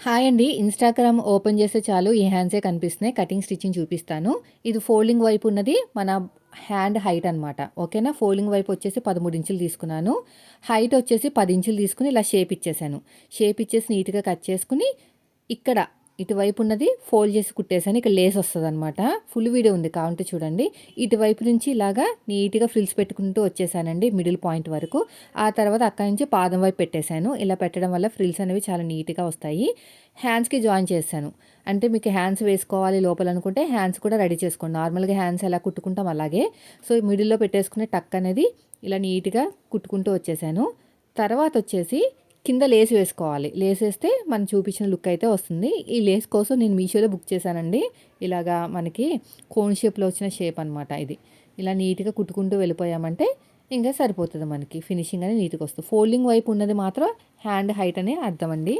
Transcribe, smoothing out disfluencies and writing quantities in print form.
Hi అండి. Instagram open చేస్తే చాలు ఈ హ్యాండ్సే కనిపిస్తున్నాయి. కటింగ్, స్టిచ్చింగ్ చూపిస్తాను. ఇది ఫోల్డింగ్ వైపు ఉన్నది మన హ్యాండ్ హైట్ అనమాట. ఓకేనా? ఫోల్డింగ్ వైపు వచ్చేసి 13 ఇంచులు తీసుకున్నాను. హైట్ వచ్చేసి 10 ఇంచులు తీసుకొని ఇలా షేప్ ఇచ్చేసాను. షేప్ ఇచ్చేసి నీట్‌గా కట్ చేసుకొని ఇక్కడ ఇటువైపు ఉన్నది ఫోల్డ్ చేసి కుట్టేసాను. ఇక్కడ లేస్ వస్తదనమాట. ఫుల్ వీడియో ఉంది కావాలంటే చూడండి. ఇటువైపు నుంచి ఇలాగా నీట్‌గా ఫ్రిల్స్ పెట్టుకుంటూ వచ్చేసానండి మిడిల్ పాయింట్ వరకు. ఆ తర్వాత అక్కడి నుంచి పాదం వైపు పెట్టేశాను. ఇలా పెట్టడం వల్ల ఫ్రిల్స్ అనేవి చాలా నీట్‌గా వస్తాయి. హ్యాండ్స్‌కి జాయిన్ చేశాను. అంటే మీకు హ్యాండ్స్ వేసుకోవాలి లోపల అనుకుంటే హ్యాండ్స్ కూడా రెడీ చేసుకోండి. నార్మల్‌గా హ్యాండ్స్ ఎలా కుట్టుకుంటాం అలాగే. సో, మిడిల్‌లో పెట్టేసుకునే టక్ అనేది ఇలా నీట్‌గా కుట్టుకుంటూ వచ్చేసాను. తర్వాత వచ్చేసి కింద లేస్ వేసుకోవాలి. లేస్ వేస్తే మనం చూపించిన లుక్ అయితే వస్తుంది. ఈ లేస్ కోసం నేను మీషోలో బుక్ చేశానండి. ఇలాగా మనకి కోన్ షేప్‌లో వచ్చిన షేప్ అనమాట ఇది. ఇలా నీట్‌గా కుట్టుకుంటూ వెళ్ళిపోయామంటే ఇంకా సరిపోతది మనకి. ఫినిషింగ్ అనేది నీట్‌గా వస్తది. ఫోల్డింగ్ వైపు ఉన్నది మాత్రం హ్యాండ్ హైట్ అనే అర్థం అండి.